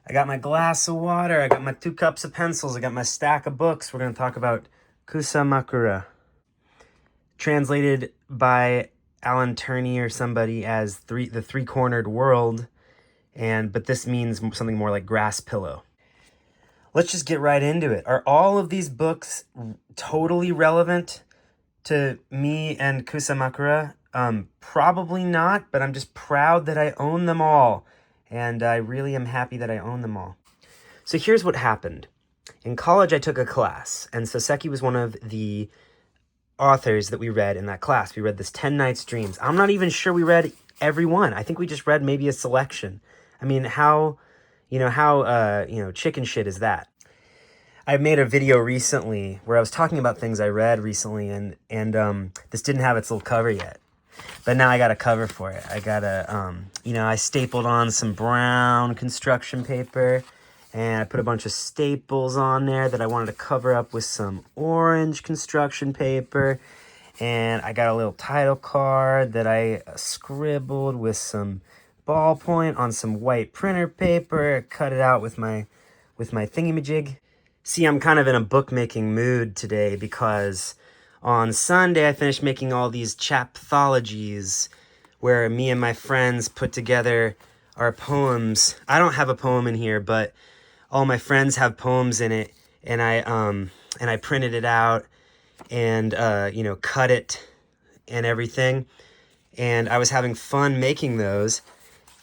I got my glass of water. I got my 2 cups of pencils. I got my stack of books. We're going to talk about Kusamakura, translated by Alan Turney or somebody as the three-cornered world, but this means something more like grass pillow. Let's just get right into it. Are all of these books totally relevant to me and Kusamakura? Probably not, but I'm just proud that I own them all, and I really am happy that I own them all. So here's what happened. In college, I took a class, and Soseki was one of the authors that we read in that class. We read this 10 Nights Dreams. I'm not even sure we read every one. I think we just read maybe a selection. I mean, how chicken shit is that? I made a video recently where I was talking about things I read recently, and this didn't have its little cover yet. But now I got a cover for it. I got I stapled on some brown construction paper, and I put a bunch of staples on there that I wanted to cover up with some orange construction paper. And I got a little title card that I scribbled with some ballpoint on some white printer paper, cut it out with my thingamajig. See, I'm kind of in a bookmaking mood today because on Sunday I finished making all these chapthologies where me and my friends put together our poems. I don't have a poem in here, but all my friends have poems in it, and I printed it out and cut it and everything. And I was having fun making those.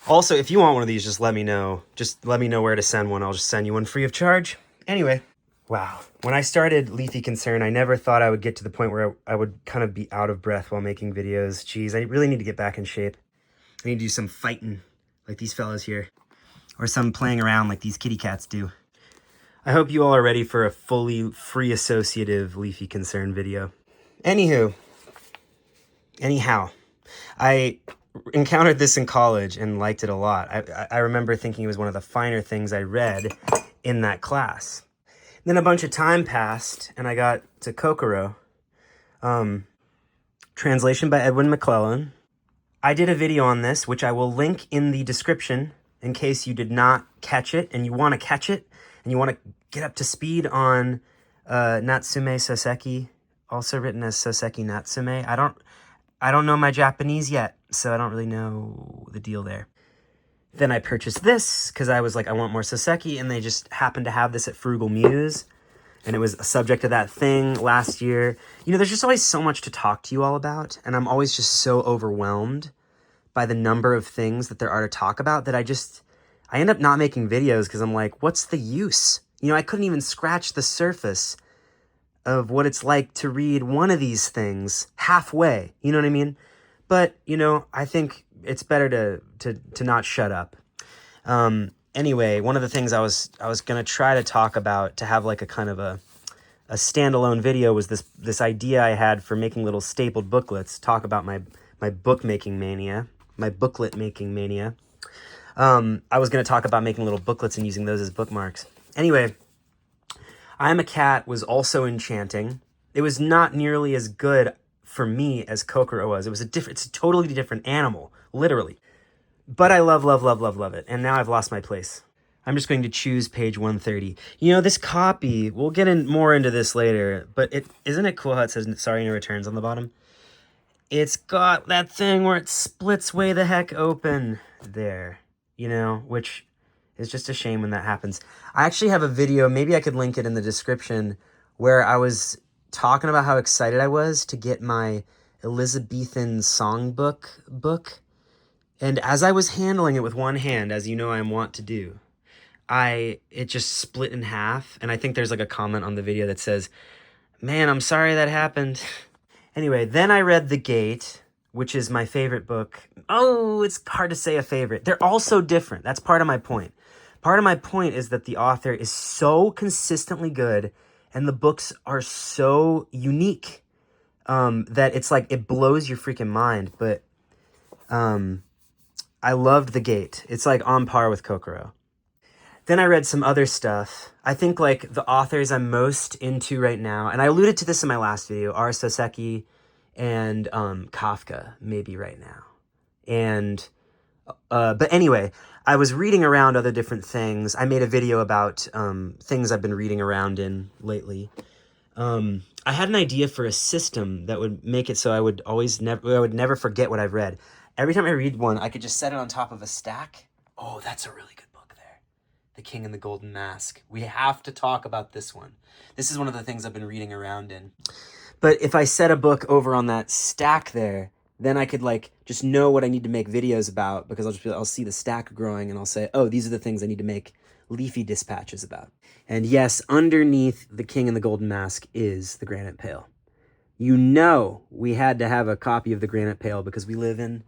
Also, if you want one of these, just let me know. Just let me know where to send one. I'll just send you one free of charge. Anyway, wow. When I started Leafy Concern, I never thought I would get to the point where I would kind of be out of breath while making videos. Geez, I really need to get back in shape. I need to do some fighting like these fellas here, or some playing around like these kitty cats do. I hope you all are ready for a fully free associative Leafy Concern video. Anyhow, I encountered this in college and liked it a lot. I remember thinking it was one of the finer things I read in that class. Then a bunch of time passed, and I got to Kokoro. Translation by Edwin McClellan. I did a video on this, which I will link in the description in case you did not catch it, and you want to catch it, and you want to get up to speed on Natsume Soseki, also written as Soseki Natsume. I don't know my Japanese yet, so I don't really know the deal there. Then I purchased this because I was like, I want more Soseki, and they just happened to have this at Frugal Muse, and it was a subject of that thing last year. There's just always so much to talk to you all about, and I'm always just so overwhelmed by the number of things that there are to talk about that I end up not making videos because I'm like, what's the use? I couldn't even scratch the surface of what it's like to read one of these things halfway. You know what I mean? But, I think it's better to not shut up. Anyway, one of the things I was going to try to talk about to have like a kind of a standalone video was this idea I had for making little stapled booklets, talk about my bookmaking mania, my booklet making mania. I was going to talk about making little booklets and using those as bookmarks. Anyway, I'm a Cat was also enchanting. It was not nearly as good for me as Kokoro was. It's a totally different animal, literally. But I love it. And now I've lost my place. I'm just going to choose page 130. This copy, we'll get more into this later, but isn't it cool how it says sorry no returns on the bottom? It's got that thing where it splits way the heck open there, which is just a shame when that happens. I actually have a video, maybe I could link it in the description, where I was talking about how excited I was to get my Elizabethan songbook book. And as I was handling it with one hand, as you know I wont to do, it just split in half. And I think there's like a comment on the video that says, man, I'm sorry that happened. Anyway, then I read The Gate, which is my favorite book. Oh, it's hard to say a favorite. They're all so different. That's part of my point. Part of my point is that the author is so consistently good and the books are so unique that it's like it blows your freaking mind. But I loved The Gate. It's like on par with Kokoro. Then I read some other stuff. I think like the authors I'm most into right now, and I alluded to this in my last video, are Soseki and Kafka, maybe right now. And but anyway, I was reading around other different things. I made a video about things I've been reading around in lately. I had an idea for a system that would make it so I would never forget what I've read. Every time I read one, I could just set it on top of a stack. Oh, that's a really good book there. The King and the Golden Mask. We have to talk about this one. This is one of the things I've been reading around in. But if I set a book over on that stack there, then I could like just know what I need to make videos about, because I'll see the stack growing and I'll say, oh, these are the things I need to make leafy dispatches about. And yes, underneath The King and the Golden Mask is the Granite Pail. You know we had to have a copy of the Granite Pail because we live in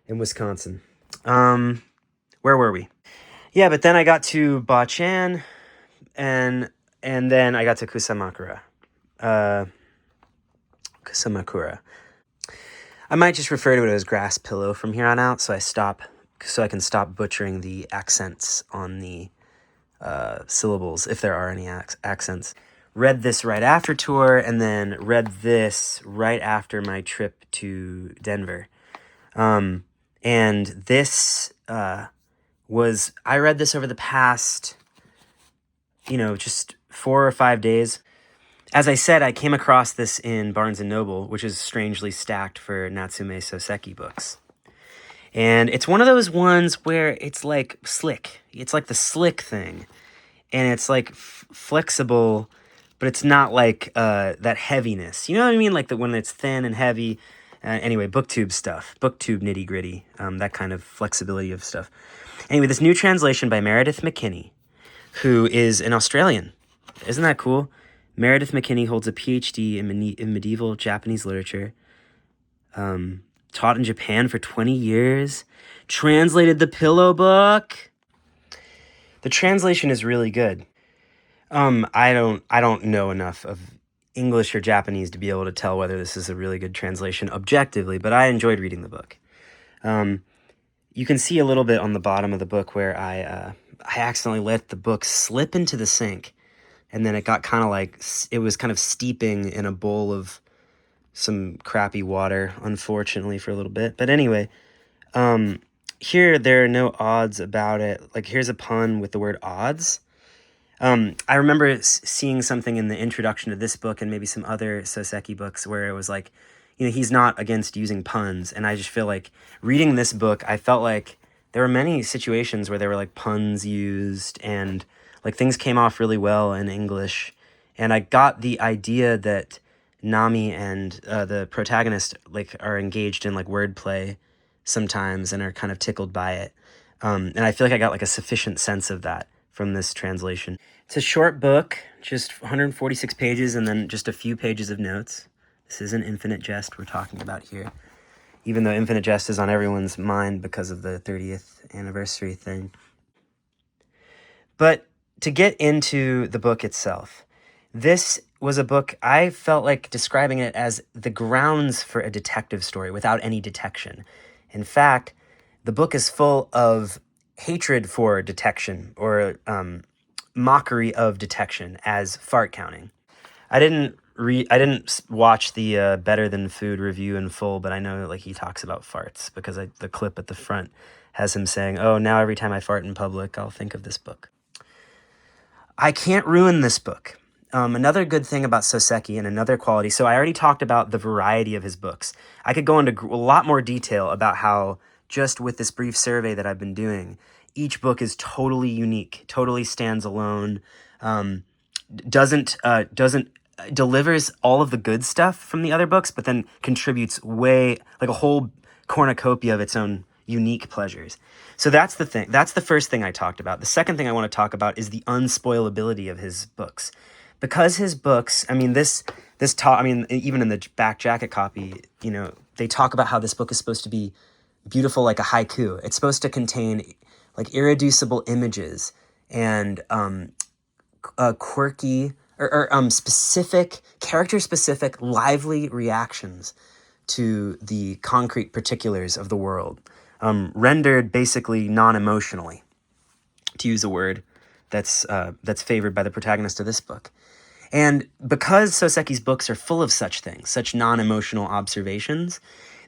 Wisconsin. Where were we? Yeah, but then I got to Bachan, and then I got to Kusamakura. Kusamakura. I might just refer to it as grass pillow from here on out, so I can stop butchering the accents on the syllables, if there are any accents. Read this right after tour, and then read this right after my trip to Denver. And this I read this over the past, just 4 or 5 days. As I said, I came across this in Barnes & Noble, which is strangely stacked for Natsume Soseki books. And it's one of those ones where it's like slick. It's like the slick thing. And it's like flexible, but it's not like that heaviness. You know what I mean? Like when it's thin and heavy. Anyway, booktube stuff. Booktube nitty gritty. That kind of flexibility of stuff. Anyway, this new translation by Meredith McKinney, who is an Australian. Isn't that cool? Meredith McKinney holds a PhD in medieval Japanese literature. Taught in Japan for 20 years. Translated the Pillow Book. The translation is really good. I don't know enough of English or Japanese to be able to tell whether this is a really good translation objectively, but I enjoyed reading the book. You can see a little bit on the bottom of the book where I accidentally let the book slip into the sink, and then it got kind of like, it was kind of steeping in a bowl of some crappy water, unfortunately, for a little bit. But anyway, here there are no odds about it. Like, here's a pun with the word odds. I remember seeing something in the introduction to this book and maybe some other Soseki books where it was like, he's not against using puns. And I just feel like reading this book, I felt like there were many situations where there were like puns used and like things came off really well in English. And I got the idea that Nami and the protagonist like are engaged in like wordplay sometimes and are kind of tickled by it. And I feel like I got like a sufficient sense of that from this translation. It's a short book, just 146 pages and then just a few pages of notes. This isn't Infinite Jest we're talking about here, even though Infinite Jest is on everyone's mind because of the 30th anniversary thing. But to get into the book itself, this was a book I felt like describing it as the grounds for a detective story without any detection. In fact, the book is full of hatred for detection or mockery of detection as fart counting. I didn't watch the Better Than Food review in full, but I know like he talks about farts because the clip at the front has him saying, "Oh, now every time I fart in public, I'll think of this book." I can't ruin this book. Another good thing about Soseki and another quality, so I already talked about the variety of his books. I could go into a lot more detail about how, just with this brief survey that I've been doing, each book is totally unique, totally stands alone, delivers all of the good stuff from the other books, but then contributes like a whole cornucopia of its own unique pleasures. So that's the thing. That's the first thing I talked about. The second thing I want to talk about is the unspoilability of his books. Because his books, even in the back jacket copy, they talk about how this book is supposed to be beautiful like a haiku. It's supposed to contain like irreducible images and quirky or specific, character-specific, lively reactions to the concrete particulars of the world, rendered basically non-emotionally, to use a word that's favored by the protagonist of this book. And because Soseki's books are full of such things, such non-emotional observations,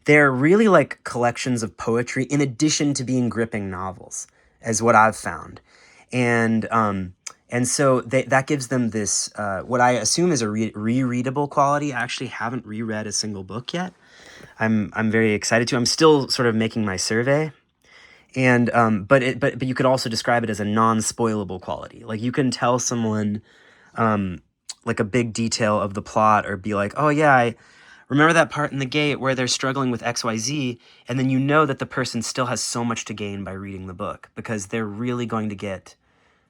they're really like collections of poetry in addition to being gripping novels. as what I've found. And so that gives them this, what I assume is a rereadable quality. I actually haven't reread a single book yet. I'm very excited to. I'm still sort of making my survey. And but you could also describe it as a non-spoilable quality. Like you can tell someone like a big detail of the plot, or be like, oh yeah, I remember that part in the gate where they're struggling with XYZ, and then you know that the person still has so much to gain by reading the book, because they're really going to get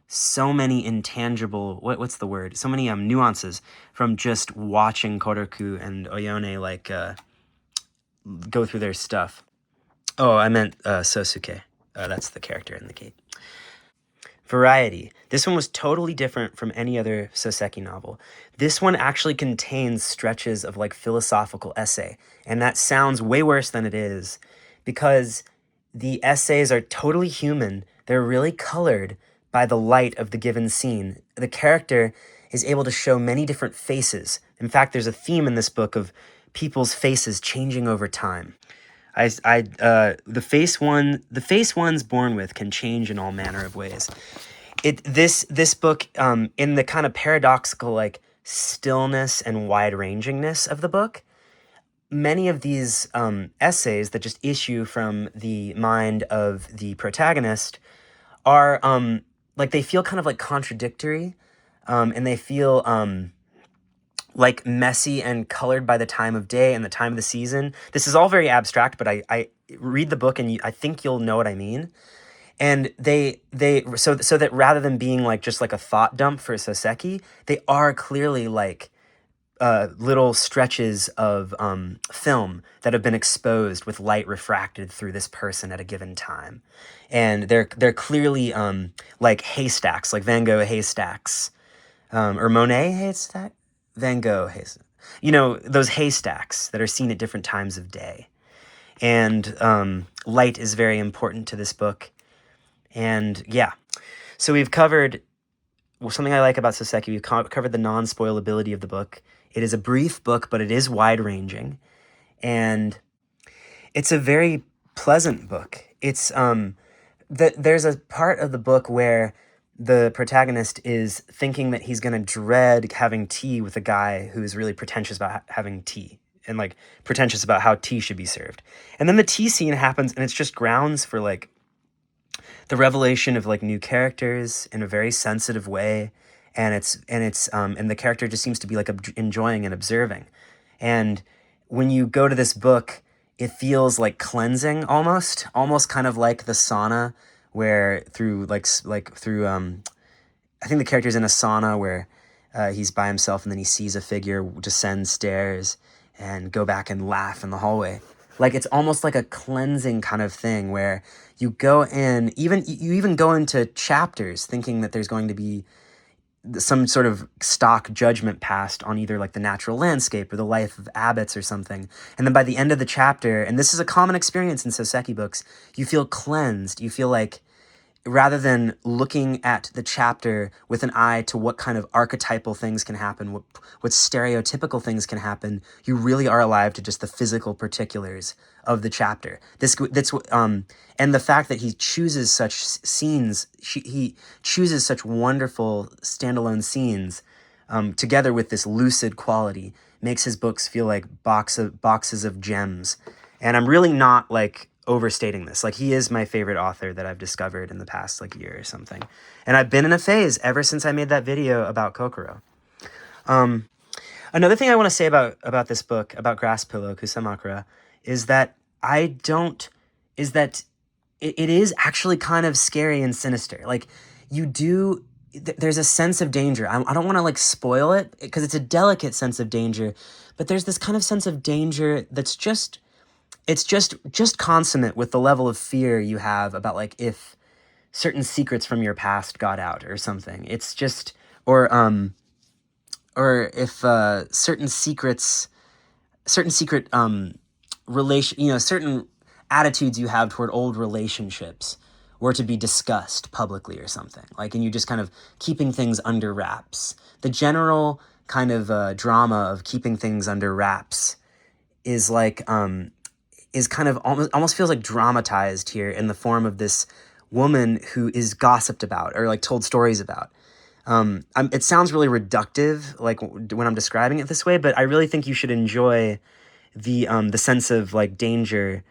so many intangible, what's the word? So many nuances from just watching Koroku and Oyone like go through their stuff. Oh, I meant Sosuke. That's the character in the gate. Variety. This one was totally different from any other Soseki novel. This one actually contains stretches of like philosophical essay, and that sounds way worse than it is, because the essays are totally human. They're really colored by the light of the given scene. The character is able to show many different faces. In fact, there's a theme in this book of people's faces changing over time. The face one's born with can change in all manner of ways. This book, in the kind of paradoxical like stillness and wide rangingness of the book, many of these essays that just issue from the mind of the protagonist are like, they feel kind of like contradictory, and they feel like messy and colored by the time of day and the time of the season. This is all very abstract, but I read the book and I think you'll know what I mean. And so that rather than being like just like a thought dump for Soseki, they are clearly like little stretches of film that have been exposed with light refracted through this person at a given time, and they're clearly like haystacks, like Van Gogh haystacks, or Monet haystack, Van Gogh haystack. You know, those haystacks that are seen at different times of day. And light is very important to this book. And yeah, so we've covered something I like about Soseki. We've covered the non-spoilability of the book. It is a brief book, but it is wide-ranging, and it's a very pleasant book. It's there's a part of the book where the protagonist is thinking that he's gonna dread having tea with a guy who's really pretentious about having tea, and like pretentious about how tea should be served. And then the tea scene happens, and it's just grounds for like the revelation of like new characters in a very sensitive way, and and the character just seems to be like enjoying and observing. And when you go to this book, it feels like cleansing, almost kind of like the sauna, where through I think the character's in a sauna where he's by himself, and then he sees a figure descend stairs and go back and laugh in the hallway. Like, it's almost like a cleansing kind of thing where you go in, you even go into chapters thinking that there's going to be some sort of stock judgment passed on either like the natural landscape or the life of abbots or something. And then by the end of the chapter, and this is a common experience in Soseki books, you feel cleansed. You feel like, rather than looking at the chapter with an eye to what kind of archetypal things can happen, what stereotypical things can happen, you really are alive to just the physical particulars of the chapter. And the fact that he chooses such scenes, he chooses such wonderful standalone scenes, together with this lucid quality, makes his books feel like boxes of gems. And I'm really not like overstating this. Like, he is my favorite author that I've discovered in the past like year or something. And I've been in a phase ever since I made that video about Kokoro. Another thing I want to say about this book, about Grass Pillow, Kusamakura, is that it is actually kind of scary and sinister. Like, there's a sense of danger. I don't want to like spoil it, because it's a delicate sense of danger, but there's this kind of sense of danger that's just consummate with the level of fear you have about like if certain secrets from your past got out or something. It's just, or if certain secret certain attitudes you have toward old relationships were to be discussed publicly or something. Like, and you just kind of keeping things under wraps. The general kind of drama of keeping things under wraps is like is kind of almost feels like dramatized here in the form of this woman who is gossiped about or like told stories about. It sounds really reductive, like when I'm describing it this way, but I really think you should enjoy the sense of like danger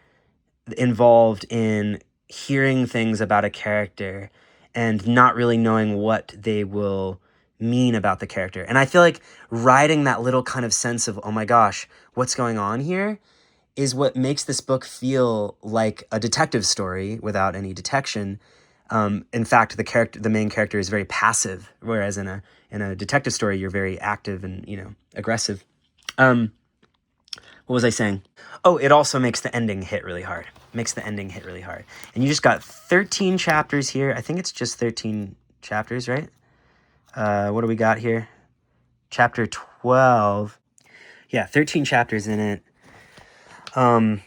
involved in hearing things about a character and not really knowing what they will mean about the character. And I feel like riding that little kind of sense of, oh my gosh, what's going on here, is what makes this book feel like a detective story without any detection. In fact, the main character is very passive, whereas in a detective story, you're very active and, aggressive. What was I saying? Oh, it also makes the ending hit really hard. And you just got 13 chapters here. I think it's just 13 chapters, right? What do we got here? Chapter 12. Yeah, 13 chapters in it.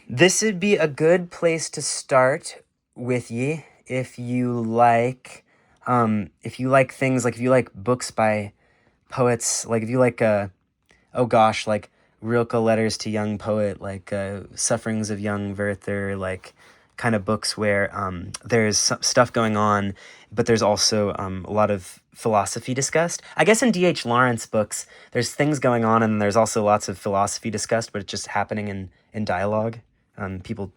This would be a good place to start with ye if you like things like, if you like books by poets, like if you like like Rilke Letters to Young Poet, like Sufferings of Young Werther, like kind of books where there's stuff going on, but there's also a lot of philosophy discussed. I guess in D.H. Lawrence books, there's things going on and there's also lots of philosophy discussed, but it's just happening in dialogue. People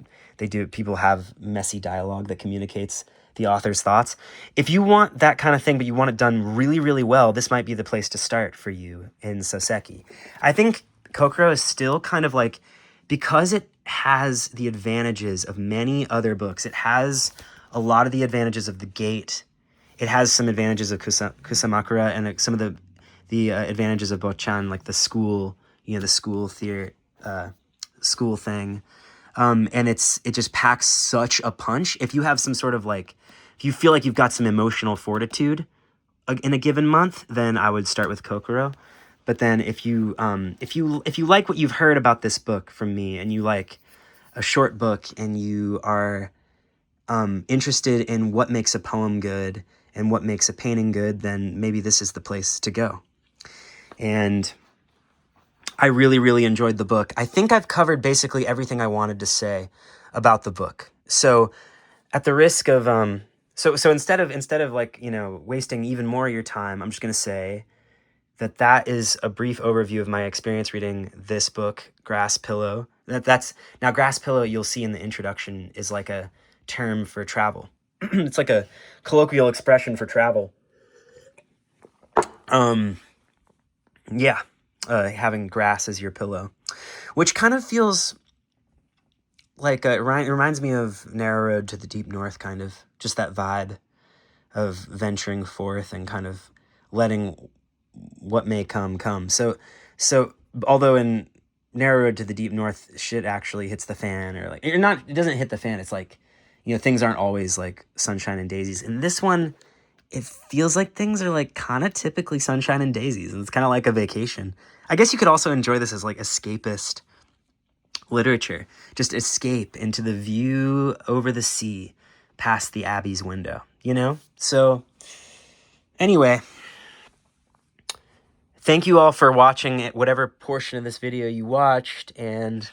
have messy dialogue that communicates the author's thoughts. If you want that kind of thing, but you want it done really, really well, this might be the place to start for you in Soseki. I think Kokoro is still kind of like, because it has the advantages of many other books, it has a lot of the advantages of The Gate. It has some advantages of Kusamakura and some of the advantages of Bochan, like the school, the school theory, school thing. And it just packs such a punch. If you have some sort of like, if you feel like you've got some emotional fortitude in a given month, then I would start with Kokoro. But then if you like what you've heard about this book from me, and you like a short book, and you are interested in what makes a poem good and what makes a painting good, then maybe this is the place to go. And I really, really enjoyed the book. I think I've covered basically everything I wanted to say about the book. So at the risk of so instead of like, wasting even more of your time, I'm just going to say that is a brief overview of my experience reading this book, Grass Pillow. Now Grass Pillow, you'll see in the introduction, is like a term for travel. It's like a colloquial expression for travel. Yeah, having grass as your pillow, which kind of feels like it reminds me of Narrow Road to the Deep North, kind of just that vibe of venturing forth and kind of letting what may come. So although in Narrow Road to the Deep North, shit actually hits the fan, or like, it doesn't hit the fan. It's like, things aren't always like sunshine and daisies. In this one, it feels like things are like kind of typically sunshine and daisies, and it's kind of like a vacation. I guess you could also enjoy this as like escapist literature. Just escape into the view over the sea past the Abbey's window, So anyway, thank you all for watching whatever portion of this video you watched, and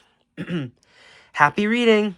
happy reading!